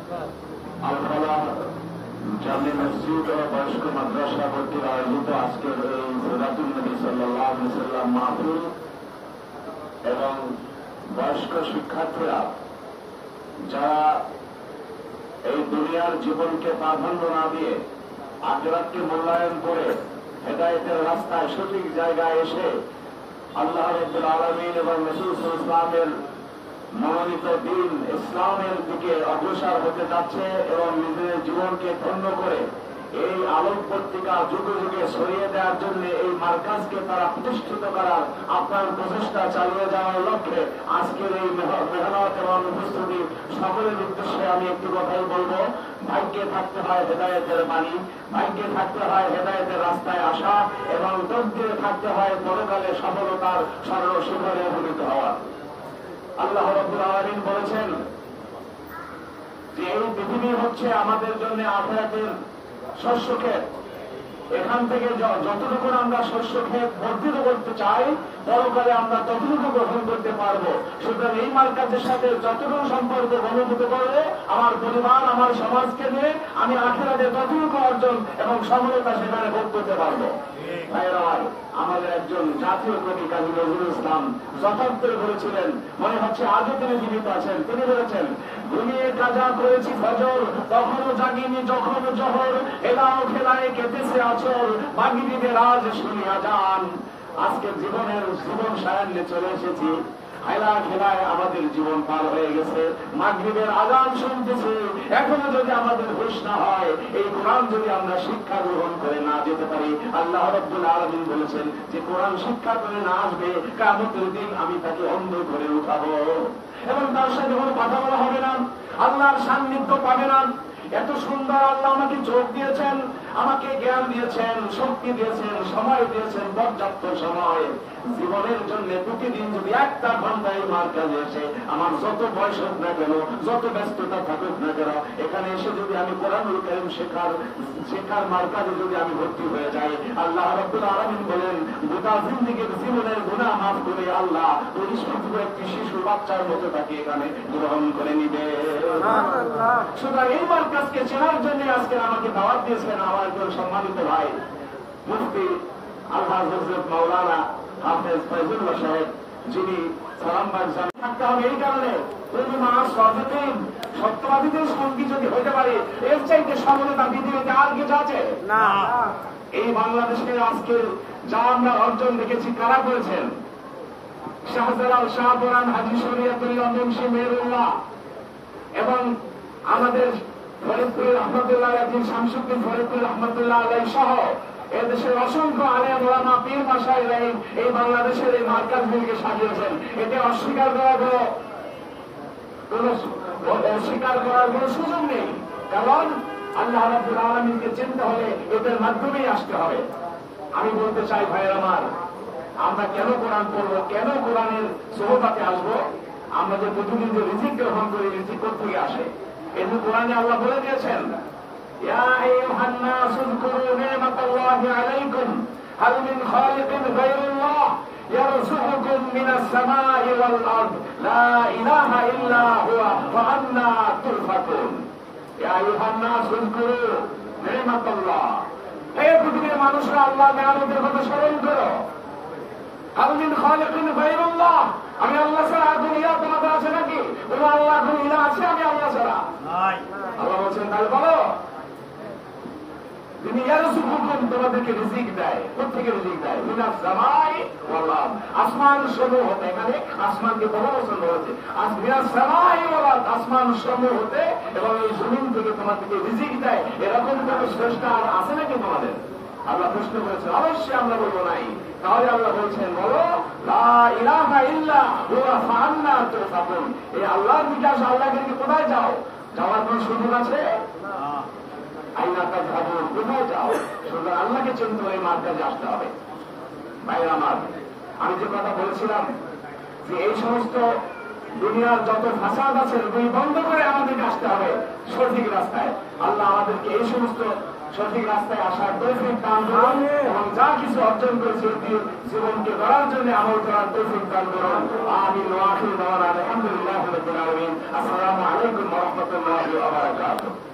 Al Falah জামে মসজিদ ও বয়স্ক মাদ্রাসা কর্তৃক আয়োজিত আজকের এই সিরাতুন নবী সাল্লাল্লাহু আলাইহি ওয়াসাল্লাম মাহফিল এবং বয়স্ক শিক্ষার্থীরা যারা এই দুনিয়ার জীবনকে প্রাধান্য না দিয়ে আখিরাতকে মূল্যায়ন করে হেদায়েতের রাস্তায় সঠিক জায়গায় এসে আল্লাহ রাব্বুল আলামিন এবং রাসূল সাল্লাল্লাহু আলাইহি ওয়াসাল্লামের মনোনীত দিন ইসলামের দিকে অগ্রসর হতে যাচ্ছে এবং নিজেদের জীবনকে ধন্য করে এই আলোক পত্রিকা যুগে যুগে ছড়িয়ে দেওয়ার জন্য এই মার্কাজকে তারা প্রতিষ্ঠিত করার আপনার প্রচেষ্টা চালিয়ে যাওয়ার লক্ষ্যে আজকের এই মেহনত এবং উপস্থিতি সকলের উদ্দেশ্যে আমি একটু কথাই বলবো। ভাগ্যে থাকতে হয় হেদায়েতের বাণী, ভাগ্যে থাকতে হয় হেদায়েতের রাস্তায় আসা এবং তকদিরে থাকতে হয় পরকালে সফলতার স্বর্ণ শিখরে উপনীত হওয়া। আল্লাহ রাব্বুল আলামিন বলেছেন যে এই পৃথিবী হচ্ছে আমাদের জন্য আখিরাতের শস্য ক্ষেত। এখান থেকে যতটুকু আমরা শস্য ক্ষেত বর্ধিত করতে চাই পরকালে আমরা ততটুকু গ্রহণ করতে পারবো। সুতরাং এই মার্কাজের সাথে যতটুকু সম্পর্ক অনুভূত করলে আমার পরিবার আমার সমাজকে নিয়ে আমি আখিরাতে ততটুকু অর্জন এবং সফলতা সেখানে ভোগ করতে পারবো। আমাদের একজন জাতীয় কবি কাজী নজরুল ইসলাম যথার্থ বলেছিলেন, মনে হচ্ছে আজও তিনি জীবিত আছেন। তিনি বলেছেন, ঘুমিয়ে কাজা করেছি ফজর, তখনও জাগিনি যখন জহর, এলাও খেলায় কেটেছে আচর, বাগিনীদের রাজ শুনিয়া যান। আজকে জীবন সায়ান্নে চলে এসেছি, খেলা খেলায় আমাদের জীবন পার হয়ে গেছে, মাগরিবের আযান শুনতেছে, এখনো যদি আমাদের হুঁশ না হয়, এই কোরআন যদি আমরা শিক্ষা গ্রহণ করে না যেতে পারি, আল্লাহ রাব্বুল আলামিন বলেছেন যে কোরআন শিক্ষা করে না আসবে কিয়ামতের দিন আমি তাকে অন্ধ করে উঠাবো এবং তার সাথে কোনো কথা বলা হবে না, আল্লাহর সান্নিধ্য পাবে না। এত সুন্দর আল্লাহ আমাকে চোখ দিয়েছেন, আমাকে জ্ঞান দিয়েছেন, শক্তি দিয়েছেন, সময় দিয়েছেন, পর্যাপ্ত সময়। জীবনের জন্য প্রতিদিন যদি একটা ঘন্টা এই মার্কাজে এসে আমার যত বয়স হোক না কেন, যত ব্যস্ততা থাকুক না কেন, এখানে এসে যদি আমি কোরআনুল কারীম শেখার মার্কাজে যদি আমি ভর্তি হয়ে যাই, আল্লাহ রাব্বুল আলামিন বলেন গোটা জিন্দেগীর জীবনের গুনাহ মাফ করে আল্লাহ পরিশুদ্ধ একটি শিশু বাচ্চার মতো তাকে এখানে গ্রহণ করে নিবে। সুতরাং এই মার্কাজকে চেনার জন্য আজকে আমাকে দাওয়াত দিয়েছেন আমার একজন সম্মানিত ভাই মুফতি আলহাজ হযরত মাওলানা হাফেজ ফয়জুল্লাহ সাহেব, যিনি সালামবাগ জামে থাকতে হবে। এই কারণে সত্যবাদীদের সঙ্গী যদি হতে পারে এর চাইতে সফলতা পৃথিবীতে আর কিছু আছে না। এই বাংলাদেশের আজকে যা আমরা অর্জন দেখেছি কারা করেছেন? শাহজালাল, শাহপুরান, হাজী শরিয়তুল্লাহ, মুন্সি মেহেরুল্লাহ এবং আমাদের ফরিদপুর রহমতুল্লাহ একদিন শামসুদ্দিন ফরিদপুর রহমতুল্লাহ আলাইহি সহ এদেশের অসংখ্য আলেম ওলামা পীর মাশায়েখ এই বাংলাদেশের এই মার্কাজগুলিকে সাজিয়েছেন। এতে অস্বীকার করার কোন সুযোগ নেই, কারণ আল্লাহ রাব্বুল আলামিনকে চিনতে হলে এদের মাধ্যমেই আসতে হবে। আমি বলতে চাই ভাইয়ের আমার, আমরা কেন কোরআন পড়বো, কেন কোরআনের সোহবাতে আসবো? আমরা যে প্রতিদিন যে রিজিক গ্রহণ করি, রিজিক কোথেকে আসে? এই যে কোরআনে আল্লাহ বলে দিয়েছেন, ইয়া আইয়ুহান নাস উযকুরু নি'মাতাল্লাহি আলাইকুম হাল মিন খালিকিন গায়রুল্লাহ ইয়ারযুকুকুম মিনাস সামাই ওয়াল আরদ লা ইলাহা ইল্লা হুয়া ওয়া আন্না তুরফাকুন। ইয়া আইয়ুহান নাস উযকুরু নি'মাতাল্লাহ, হে পৃথিবীর মানুষরা আল্লাহর নিয়ামতের কথা স্মরণ করো। হাল মিন খালিকিন গায়রুল্লাহ, আমি আল্লাহ ছাড়া আর কোন ইলাহ তোমাদের আছে নাকি? কোন আল্লাহ কোন ইলাহ আছে আমি আল্লাহ ছাড়া? আল্লাহ বলছেন তাহলে বলো, তিনি ইয়ারযুকুকুম, তোমাদেরকে রিজিক দেয়। কোথেকে রিজিক দেয়? মিনাস সামাই ওয়াল আরদ, আসমান সমূহ হতে। এখানে আসমানকে বড় বছর হয়েছে, মিনাস সামাই ওয়াল আরদ, আসমান সমূহ হতে এবং এই জমিন থেকে তোমাদেরকে রিজিক দেয়। এরকম কোন স্রষ্টা আর আছে নাকি তোমাদের? আল্লাহ প্রশ্ন করেছেন, অবশ্যই আমরা বলবো নাই। তাহলে আল্লাহ বলছেন বলো লা ইলাহা ইল্লা হুয়া ফা আন্না তুরফাকুন। এই আল্লাহর বিকাশ, আল্লাহকে কোথায় যাও? যাওয়ার কোন সুযোগ আছে? আইনা তাযহাবুন, কোথায় যাও? সুতরাং আল্লাহকে চিনতে হলে মার্কাজে আসতে হবে। ভাইরা আমার, আমি যে কথা বলেছিলাম যে এই সমস্ত দুনিয়ার যত ফাসাদ আছে দুই বন্ধ করে আমাদেরকে আসতে হবে। সঠিক রাস্তায়। আল্লাহ আমাদেরকে এই সমস্ত সঠিক রাস্তায় আসার তৌফিক দান করুন এবং যা কিছু অর্জন করেছে জীবনকে গড়ার জন্য আমল করার তৌফিক দান করুন। আমিন ওয়া আখিরু দাওয়ানা আলহামদুলিল্লাহি রাব্বিল আলামিন। আসসালামু আলাইকুম ওয়া রাহমাতুল্লাহি ওয়া বারাকাতুহু।